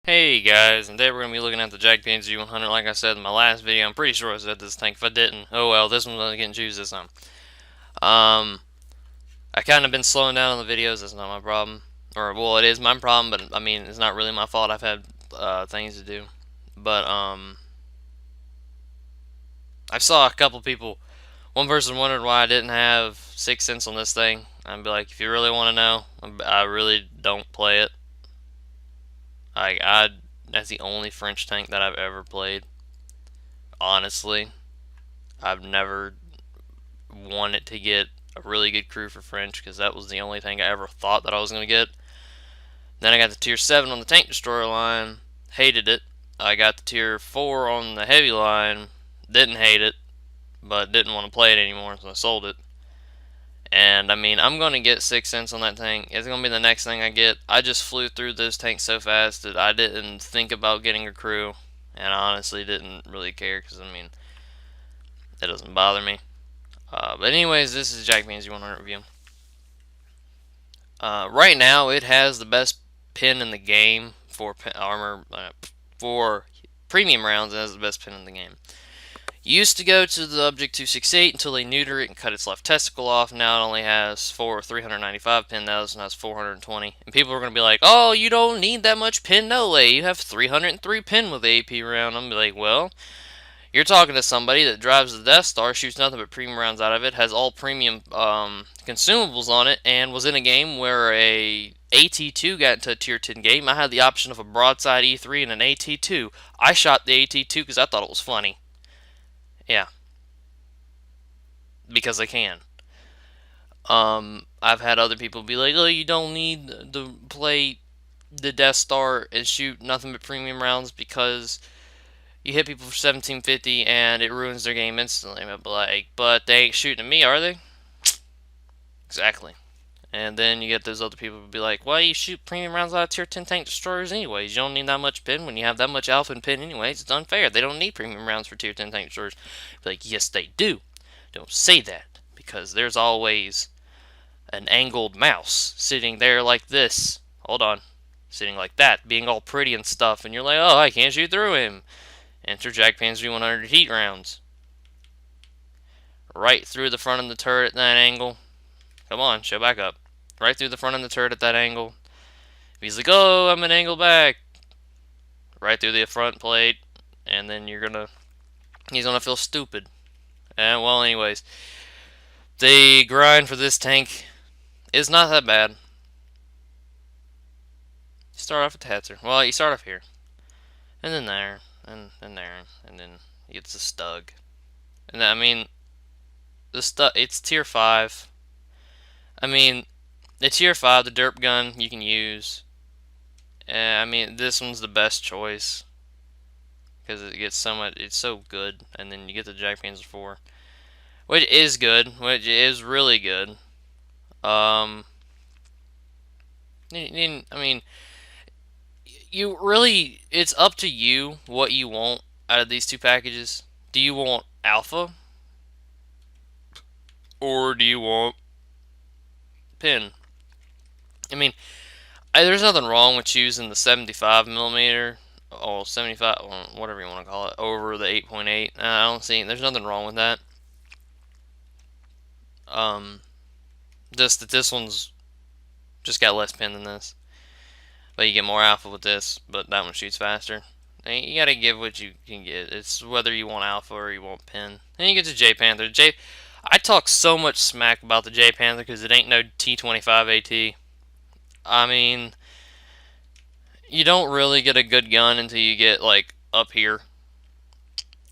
Hey guys, and today we're going to be looking at the JagdPanzer E-100 like I said in my last video. I'm pretty sure I said this tank. If I didn't, oh well, this one's going to get choose this time. Um, I kind of been slowing down on the videos, that's not my problem. Or, well, it is my problem, but I mean, it's not really my fault. I've had things to do. But, I saw a couple people, one person wondered why I didn't have 6 cents on this thing. I'd be like, if you really want to know, I really don't play it. That's the only French tank that I've ever played. Honestly, I've never wanted to get a really good crew for French because that was the only thing I ever thought that I was going to get. Then I got the tier 7 on the tank destroyer line, hated it. I got the tier 4 on the heavy line, didn't hate it, but didn't want to play it anymore, so I sold it. And I mean, I'm going to get 6 cents on that tank. It's going to be the next thing I get. I just flew through those tanks so fast that I didn't think about getting a crew, and I honestly didn't really care because, I mean, it doesn't bother me. But anyways, this is JagdPanzer 100 review. Right now, it has the best pin in the game for armor for premium rounds. It has the best pin in the game. Used to go to the Object 268 until they neuter it and cut its left testicle off. Now it only has 395 pin. Now it has 420. And people are going to be like, "Oh, you don't need that much pin, no way. You have 303 pin with the AP round." I'm like, "Well, you're talking to somebody that drives the Death Star, shoots nothing but premium rounds out of it, has all premium consumables on it, and was in a game where a AT2 got into a tier 10 game. I had the option of a broadside E3 and an AT2. I shot the AT2 because I thought it was funny. Yeah, because I can. I've had other people be like, "Oh, you don't need to play the Death Star and shoot nothing but premium rounds because you hit people for 1750 and it ruins their game instantly." But they ain't shooting at me, are they? Exactly. And then you get those other people who be like, "Why you shoot premium rounds out of tier 10 tank destroyers anyways? You don't need that much pin when you have that much alpha and pin anyways. It's unfair. They don't need premium rounds for tier 10 tank destroyers." Be like, yes, they do. Don't say that because there's always an angled mouse sitting there like this. Hold on. Sitting like that, being all pretty and stuff, and you're like, "Oh, I can't shoot through him." Enter JagdPanzer 100 heat rounds. Right through the front of the turret at that angle. Come on, show back up. Right through the front of the turret at that angle. If he's like, "Oh, I'm an angle back," right through the front plate, and then he's gonna feel stupid. And well, anyways, the grind for this tank is not that bad. You start off at the Hetzer. Well, you start off here, and then there, and then there, and then it's a Stug. And I mean, it's tier 5. I mean, the tier 5, the derp gun you can use. I mean, this one's the best choice because it gets so much. It's so good, and then you get the JagdPanzer 4, which is good, which is really good. Um, I mean, you really, it's up to you what you want out of these two packages. Do you want alpha or do you want pin? I mean, there's nothing wrong with choosing the 75 millimeter or 75, whatever you want to call it, over the 8.8. I don't see. There's nothing wrong with that. Um, just that this one's just got less pin than this, but you get more alpha with this. But that one shoots faster. You gotta give what you can get. It's whether you want alpha or you want pin. Then you get to JagdPanzer. I talk so much smack about the JagdPanzer because it ain't no T25 AT. I mean, you don't really get a good gun until you get like up here.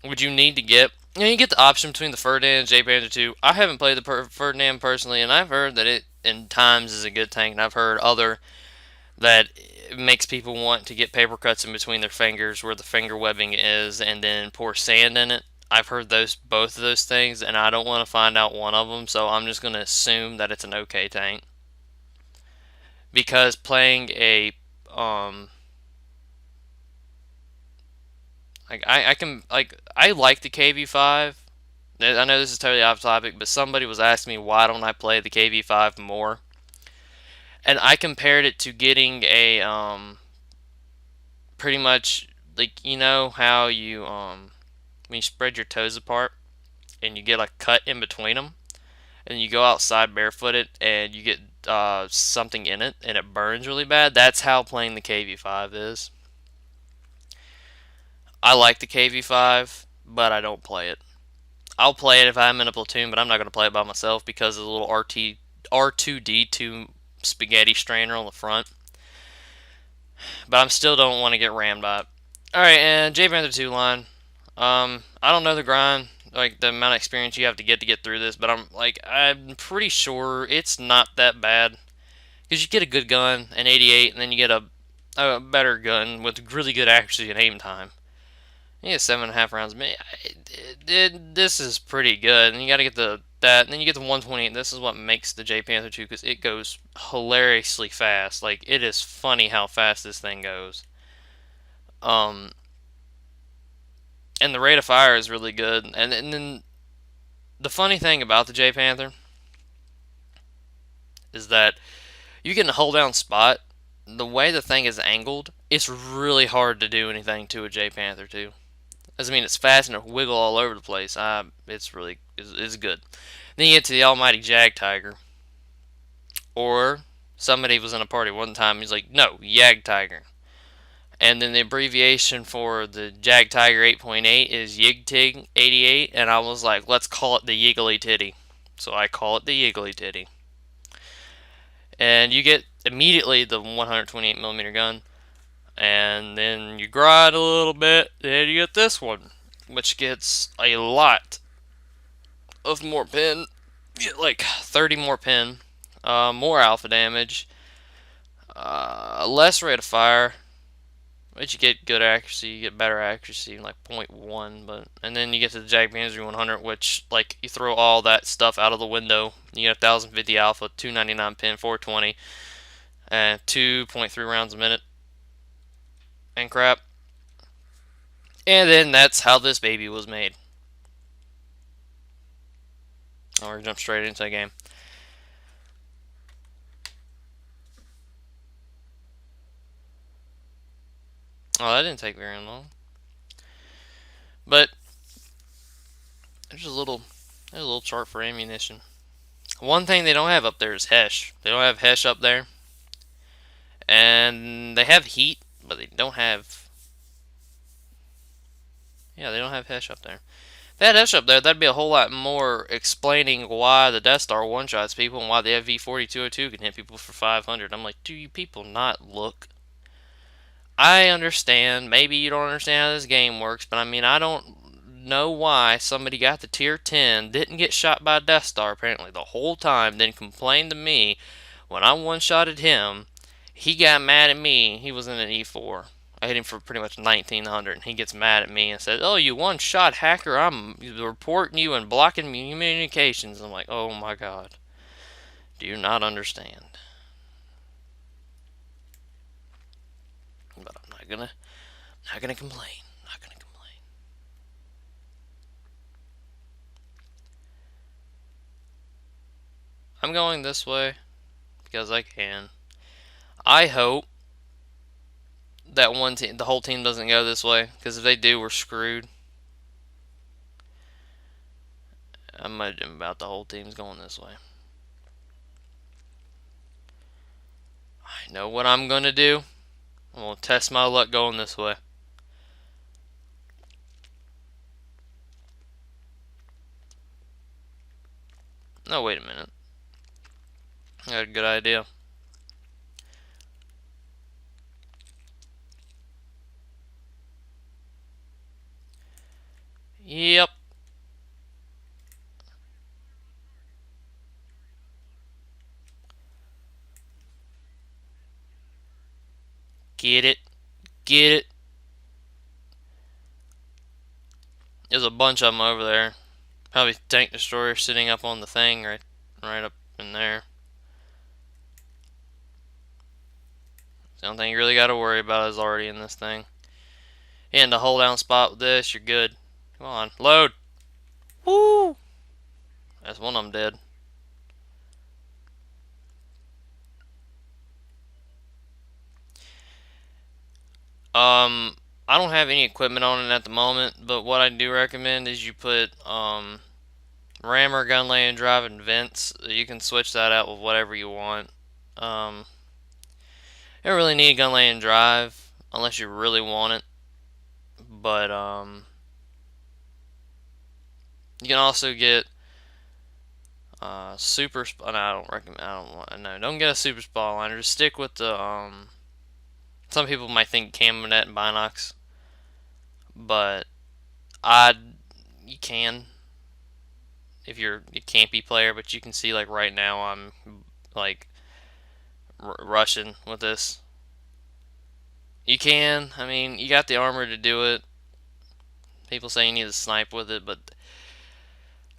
What you need to get, you get the option between the Ferdinand and JagdPanzer 2. I haven't played the Ferdinand personally, and I've heard that it in times is a good tank, and I've heard other that it makes people want to get paper cuts in between their fingers where the finger webbing is, and then pour sand in it. I've heard both of those things, and I don't want to find out one of them, so I'm just going to assume that it's an okay tank because playing a I can I like the KV5. I know this is totally off topic, but somebody was asking me why don't I play the KV5 more, and I compared it to getting pretty much like you know how you when you spread your toes apart and you get a cut in between them, and you go outside barefooted and you get something in it and it burns really bad. That's how playing the KV5 is. I like the KV5, but I don't play it. I'll play it if I'm in a platoon, but I'm not going to play it by myself because of the little R2D2 spaghetti strainer on the front. But I still don't want to get rammed by it. Alright, and JagdPanzer 2 line. I don't know the grind, like the amount of experience you have to get through this, but I'm pretty sure it's not that bad because you get a good gun, an 88, and then you get a better gun with really good accuracy and aim time. You get 7.5 rounds. This is pretty good, and you got to get and then you get the 128. This is what makes the JagdPanzer 2 because it goes hilariously fast. Like it is funny how fast this thing goes. Um, and the rate of fire is really good. And then the funny thing about the JagdPanzer is that you get in a hold down spot. The way the thing is angled, it's really hard to do anything to a JagdPanzer 2. Doesn't mean it's fast and it wiggle all over the place. It's good. Then you get to the almighty JagdTiger. Or somebody was in a party one time. He's like, no, JagdTiger. And then the abbreviation for the JagdTiger 8.8 is YigTig 88. And I was like, let's call it the Yiggly Titty. So I call it the Yiggly Titty. And you get immediately the 128mm gun. And then you grind a little bit, then you get this one, which gets a lot of more pin. You get like 30 more pin, more alpha damage, less rate of fire, but you get good accuracy, you get better accuracy, like 0.1, and then you get to the JagdPanzer 100, which, like, you throw all that stuff out of the window. You get 1050 alpha, 299 pin, 420, and 2.3 rounds a minute, and crap. And then that's how this baby was made. Oh, we're gonna jump straight into the game. Oh, that didn't take very long. But there's a little chart for ammunition. One thing they don't have up there is HESH. They don't have HESH up there, and they have heat, but they don't have. Yeah, they don't have HESH up there. If they had HESH up there, that'd be a whole lot more explaining why the Death Star one-shots people and why the FV-4202 can hit people for 500. I'm like, do you people not look? I understand. Maybe you don't understand how this game works, but I mean, I don't know why somebody got the tier 10, didn't get shot by a Death Star apparently the whole time, then complained to me when I one-shotted him. He got mad at me. He was in an E4. I hit him for pretty much 1900, and he gets mad at me and says, "Oh, you one-shot hacker! I'm reporting you and blocking communications." I'm like, "Oh my God, do you not understand?" But I'm not gonna complain. Not gonna complain. I'm going this way because I can. I hope that one team, the whole team, doesn't go this way, because if they do, we're screwed. I'm imagining about the whole team's going this way. I know what I'm gonna do. I'm gonna test my luck going this way. No, wait a minute. I got a good idea. Yep. Get it. Get it. There's a bunch of them over there. Probably tank destroyer sitting up on the thing right up in there. The only thing you really got to worry about is already in this thing. In the hold down spot with this, you're good. Come on, load. Woo! That's one of them dead. I don't have any equipment on it at the moment, but what I do recommend is you put rammer, gun lane, drive, and vents. You can switch that out with whatever you want. Um, you don't really need gun lane and drive unless you really want it, but you can also get super. No, I don't recommend. I don't want. No, don't get a super spot liner. Just stick with the Some people might think Camonet and Binox, but I you can if you're a campy player. But you can see like right now I'm like rushing with this. You can. I mean, you got the armor to do it. People say you need to snipe with it, but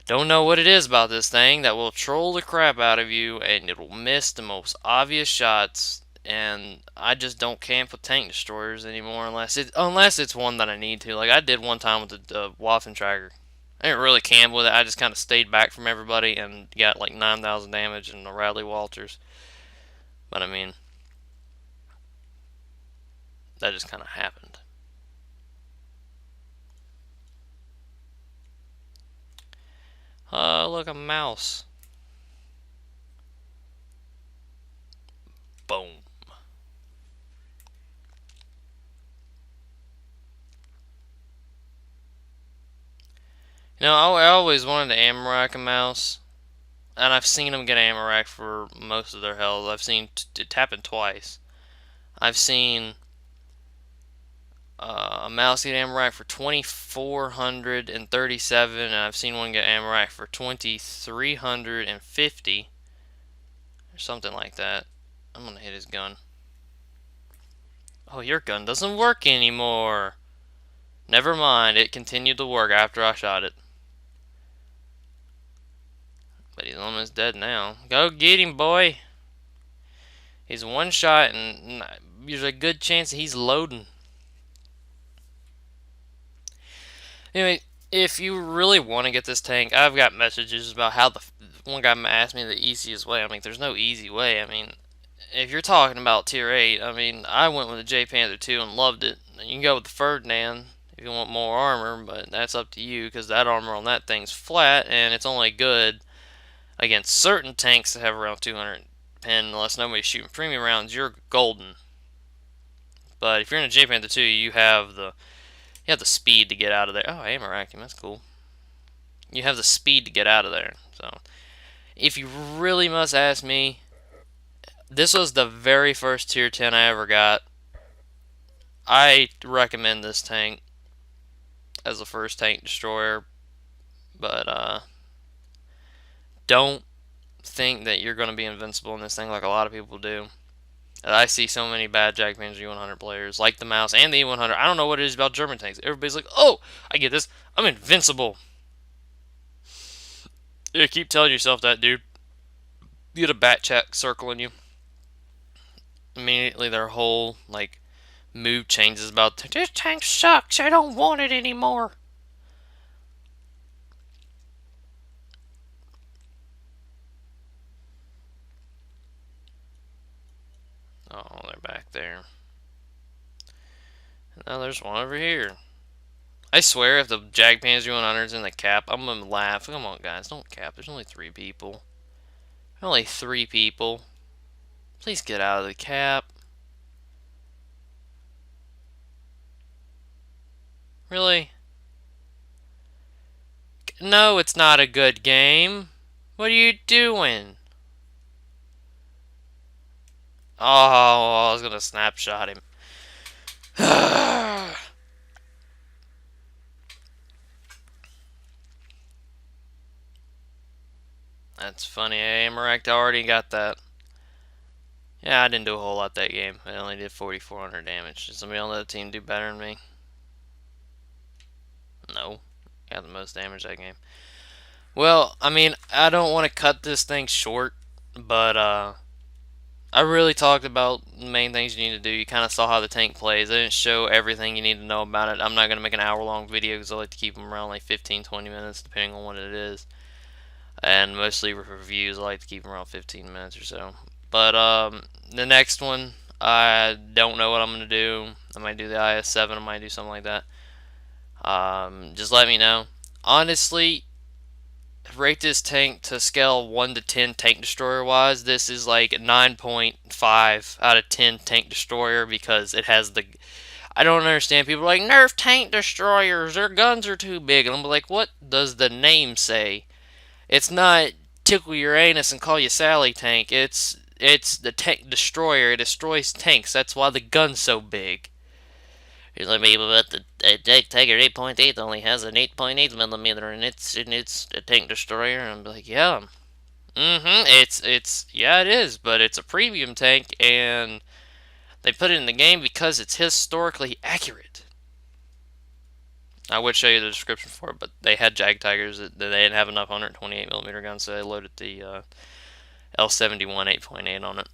don't know what it is about this thing that will troll the crap out of you and it'll miss the most obvious shots. And I just don't camp with tank destroyers anymore unless it's one that I need to. Like I did one time with the Waffen Tracker. I didn't really camp with it. I just kind of stayed back from everybody and got like 9,000 damage in the Radley Walters. But I mean, that just kind of happened. Look, a mouse. Boom. You know, I always wanted to ammo rack a mouse, and I've seen them get ammo rack for most of their health. I've seen it happen twice. I've seen a mouse get ammo rack for 2,437, and I've seen one get ammo rack for 2,350 or something like that. I'm gonna hit his gun. Oh, your gun doesn't work anymore. Never mind, it continued to work after I shot it. But he's almost dead now. Go get him, boy. He's one shot, and there's a good chance he's loading. Anyway, if you really want to get this tank, I've got messages about how one guy asked me the easiest way. I mean, there's no easy way. I mean, if you're talking about tier 8, I mean, I went with the JagdPanzer 2 and loved it. You can go with the Ferdinand if you want more armor, but that's up to you because that armor on that thing's flat and it's only good against certain tanks that have around 200 pen. Unless nobody's shooting premium rounds, you're golden. But if you're in a JagdPanzer 2, you have the speed to get out of there. Oh, ammo racking, that's cool. You have the speed to get out of there. So, if you really must ask me, this was the very first tier 10 I ever got. I recommend this tank as the first tank destroyer, but don't think that you're going to be invincible in this thing like a lot of people do. I see so many bad JagdPanzer E-100 players, like the mouse and the E-100. I don't know what it is about German tanks. Everybody's like, oh, I get this. I'm invincible. Yeah, keep telling yourself that, dude. You get a bat check circling you. Immediately their whole, like, mood changes about, this tank sucks. I don't want it anymore. Oh, they're back there. Now there's one over here. I swear if the JagdPanzer 100's in the cap, I'm gonna laugh. Come on, guys, don't cap. There's only 3 people. Only 3 people. Please get out of the cap. Really? No, it's not a good game. What are you doing? Oh, I was gonna snapshot him. That's funny. Amarak already got that. Yeah, I didn't do a whole lot that game. I only did 4,400 damage. Did somebody on the other team do better than me? No. Got the most damage that game. Well, I mean, I don't want to cut this thing short, but I really talked about the main things you need to do. You kind of saw how the tank plays. I didn't show everything you need to know about it. I'm not going to make an hour-long video because I like to keep them around like 15-20 minutes, depending on what it is. And mostly with reviews, I like to keep them around 15 minutes or so. But the next one, I don't know what I'm going to do. I might do the IS-7. I might do something like that. Just let me know. Honestly, rate this tank to scale 1 to 10 tank destroyer wise. This is like 9.5 out of 10 tank destroyer because it has the. I don't understand. People are like, nerf tank destroyers, their guns are too big. And I'm like, what does the name say? It's not tickle your anus and call you Sally tank. It's the tank destroyer. It destroys tanks. That's why the gun's so big. You're like, but the Tiger 8.8 only has an 8.8 millimeter, and it's a tank destroyer. And I'm like, yeah, yeah, it is, but it's a premium tank, and they put it in the game because it's historically accurate. I would show you the description for it, but they had JagdPanzers that they didn't have enough 128 millimeter guns, so they loaded the L71 8.8 on it.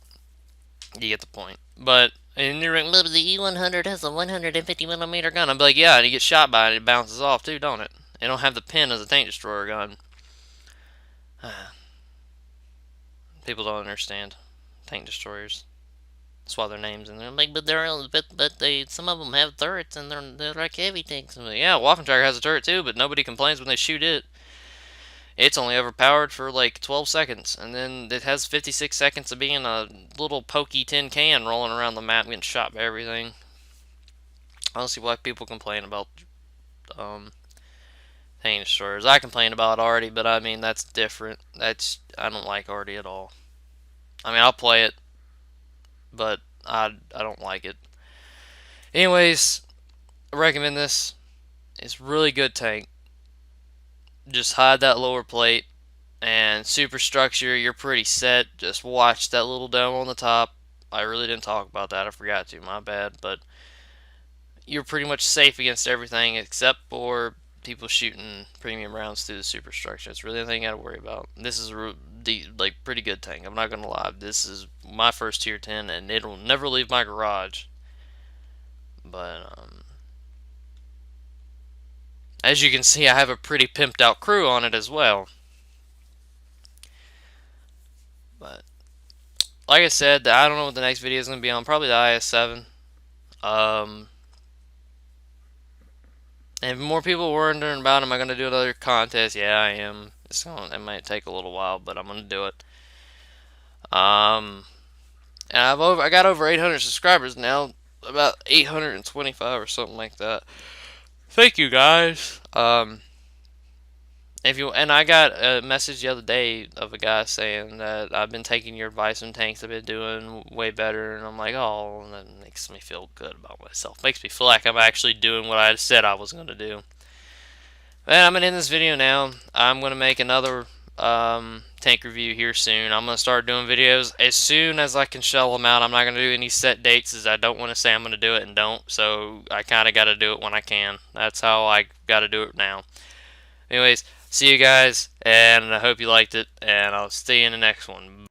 You get the point. But and you're like, but the E-100 has a 150 millimeter gun. I'm like, yeah, and you get shot by it, it bounces off too, don't it? It don't have the pin as a tank destroyer gun. People don't understand tank destroyers. That's why their names in there. I'm like, but they some of them have turrets and they're like heavy tanks. I'm like, yeah, Waffentrager has a turret too, but nobody complains when they shoot it. It's only overpowered for like 12 seconds, and then it has 56 seconds of being a little pokey tin can rolling around the map getting shot by everything. I don't see why people complain about tank destroyers. I complain about Arty, but I mean that's different. I don't like Arty at all. I mean I'll play it, but I don't like it. Anyways, I recommend this. It's really good tank. Just hide that lower plate and superstructure. You're pretty set. Just watch that little dome on the top. I really didn't talk about that. I forgot to. My bad. But you're pretty much safe against everything except for people shooting premium rounds through the superstructure. It's really the thing I got to worry about. This is like pretty good tank. I'm not gonna lie. This is my first tier 10, and it'll never leave my garage. But as you can see, I have a pretty pimped out crew on it as well. But like I said, I don't know what the next video is gonna be on. Probably the IS-7. And if more people were wondering about, am I gonna do another contest? Yeah, I am. It might take a little while, but I'm gonna do it. And I got over 800 subscribers now, about 825 or something like that. Thank you guys. And I got a message the other day of a guy saying that I've been taking your advice on tanks. I've been doing way better, and I'm like, oh, that makes me feel good about myself. Makes me feel like I'm actually doing what I said I was gonna do. And I'm gonna end this video now. I'm gonna make another tank review here soon. I'm gonna start doing videos as soon as I can shell them out. I'm not gonna do any set dates, as I don't want to say I'm gonna do it and don't. So I kind of got to do it when I can. That's how I got to do it now. Anyways, see you guys, and I hope you liked it, and I'll see you in the next one.